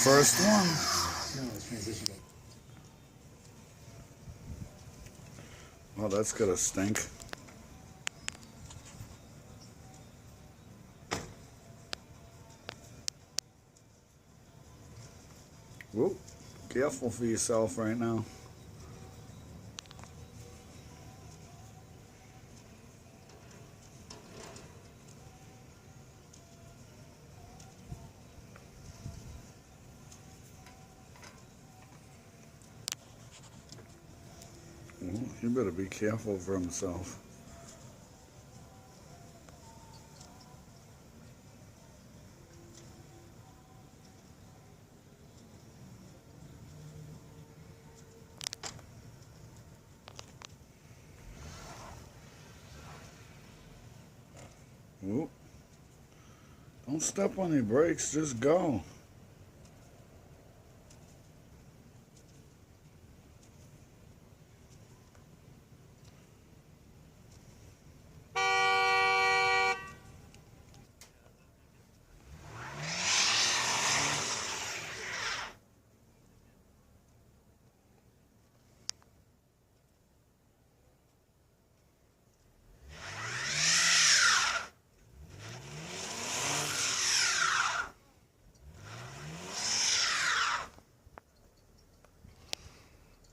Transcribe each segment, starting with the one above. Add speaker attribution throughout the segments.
Speaker 1: First one.
Speaker 2: No, it's transition.
Speaker 1: Oh, that's gonna stink. Whoop. Careful for yourself right now. Well, you better be careful for himself. Whoop. Don't step on your brakes, just go.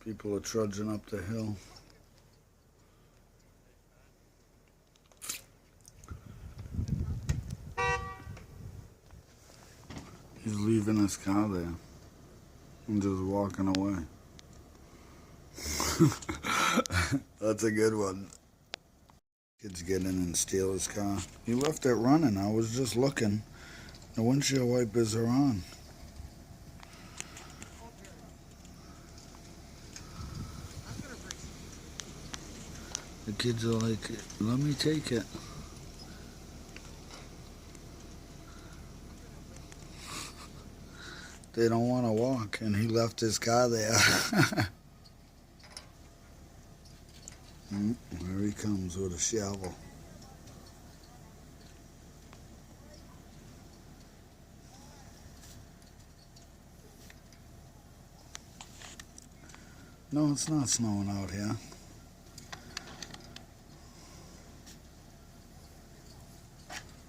Speaker 1: People are trudging up the hill. He's leaving his car there and just walking away. That's a good one. Kids get in and steal his car. He left it running. I was just looking. The windshield wipers are on. The kids are like, let me take it. They don't want to walk, and he left his car there. There he comes with a shovel. No, it's not snowing out here.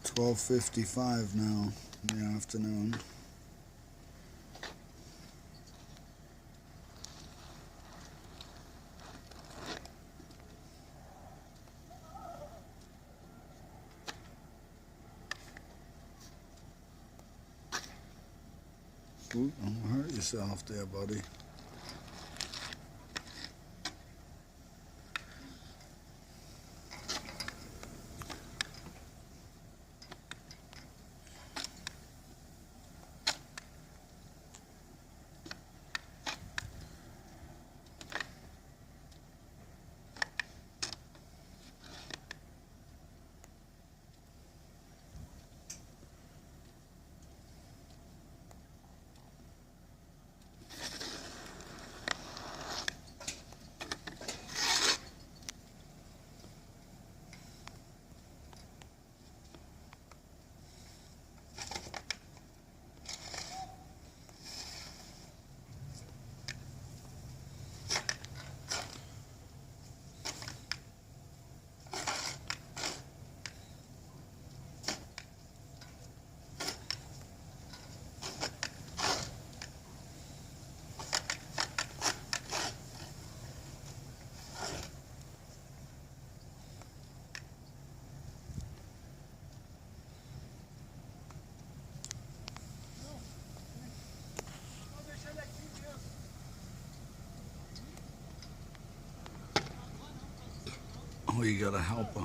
Speaker 1: It's 12:55 now in the afternoon. Ooh, don't hurt yourself there, buddy. Oh, you gotta help her.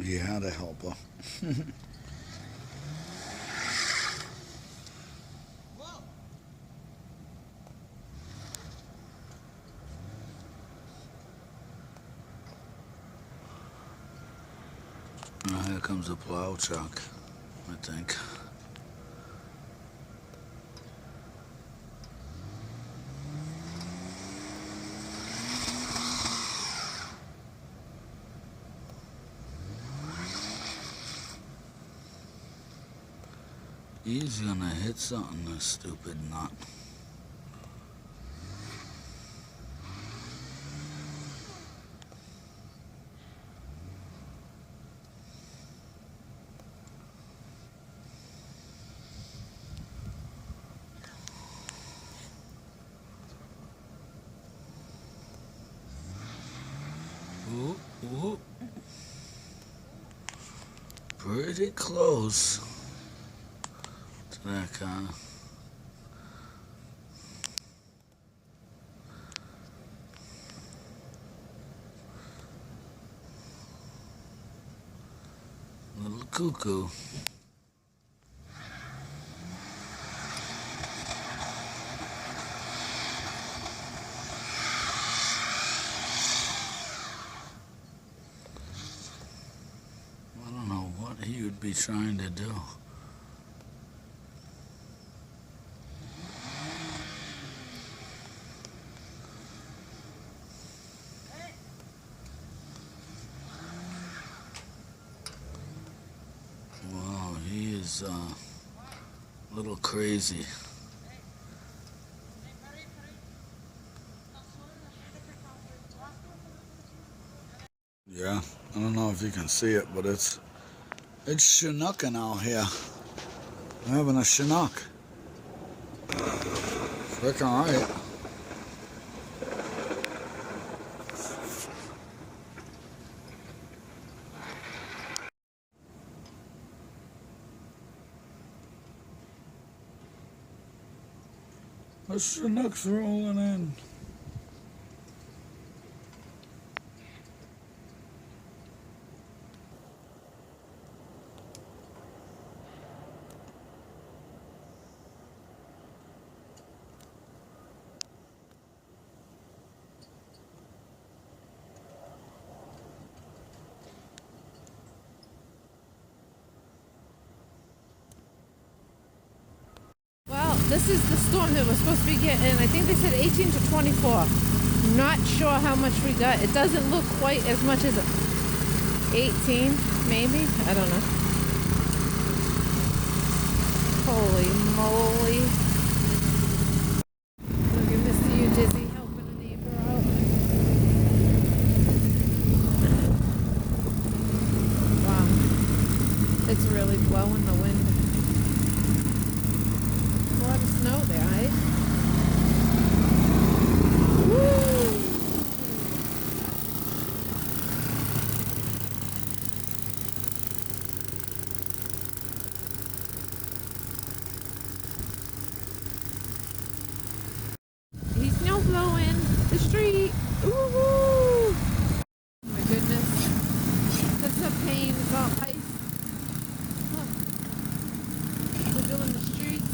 Speaker 1: You had to help her. Now here comes a plow truck, I think. He's gonna hit something, this stupid nut. Ooh, ooh. Pretty close to that car. Little cuckoo. I don't know what he would be trying to do. Wow, he is a little crazy. Yeah, I don't know if you can see it, but it's Chinooking out here. I'm having a Chinook. Freaking right. The Chinook's rolling in.
Speaker 2: Well, this is the storm that we're supposed to be getting. I think they said 18 to 24. Not sure how much we got. It doesn't look quite as much as 18, maybe. I don't know. Holy moly. Look at Mr. You Dizzy helping a neighbor out. Wow. It's really blowing the wind. A lot of snow there, right? Woo! He's snow blowing the street. Woo! My goodness. That's a pain. It's all ice. Look. We're doing the streets.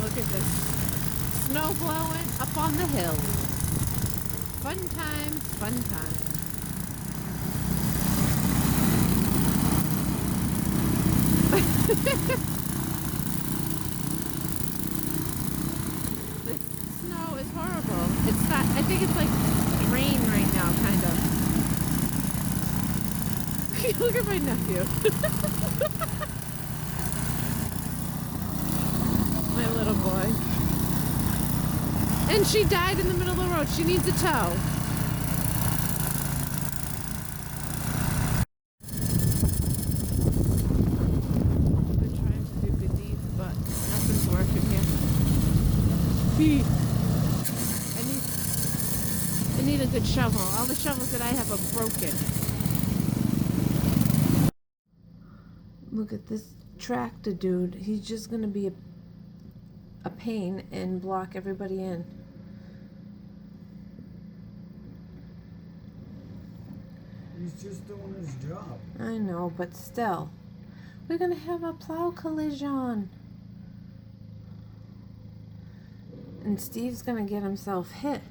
Speaker 2: Look at this. Snow blowing up on the hill. Fun times, fun times. This snow is horrible. It's not, I think it's like rain right now, kind of. Look at my nephew. My little boy. And she died in the middle of the road. She needs a tow. Been trying to do good deeds, but nothing's working here. I need a good shovel. All the shovels that I have are broken. Look at this tractor dude. He's just gonna be a pain and block everybody in.
Speaker 1: He's just doing his job.
Speaker 2: I know, but still. We're gonna have a plow collision. And Steve's gonna get himself hit.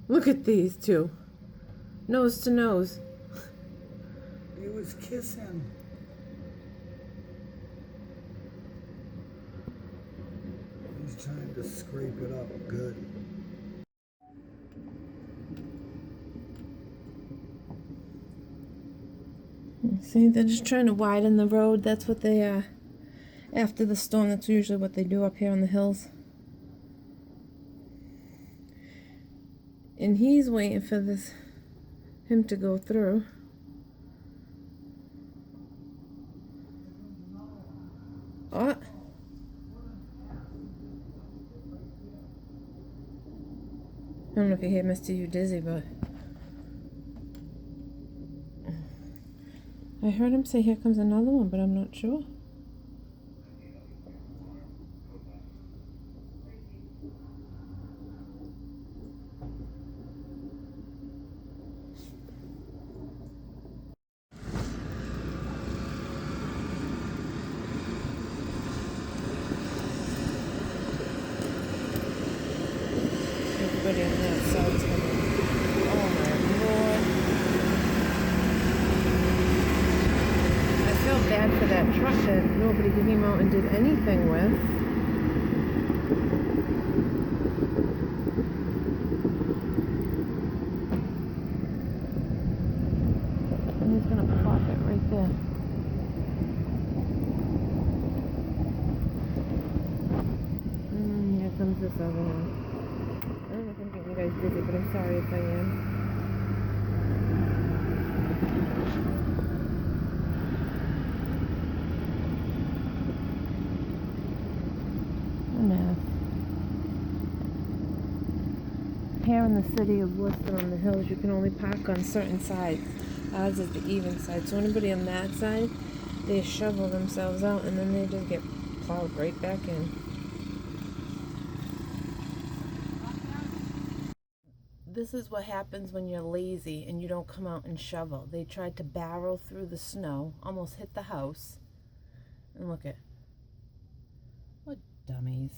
Speaker 2: Look at these two. Nose to nose.
Speaker 1: He was kissing. He's trying to scrape it up good.
Speaker 2: See, they're just trying to widen the road. That's what they after the storm, that's usually what they do up here on the hills. And he's waiting for him to go through. Oh. I don't know if you hear Mr. You Dizzy, but I heard him say here comes another one, but I'm not sure. Everybody on that side's coming. Oh my lord. I feel bad for that truck that nobody came out and did anything with. And he's gonna plop it right there. And here comes this other one. I don't know if I'm getting you guys dizzy, but I'm sorry if I am. A mess. Here in the city of Worcester on the hills, you can only park on certain sides. Ours is the even side. So anybody on that side, they shovel themselves out and then they just get plowed right back in. This is what happens when you're lazy and you don't come out and shovel. They tried to barrel through the snow, almost hit the house. And look at, what dummies.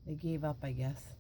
Speaker 2: They gave up, I guess.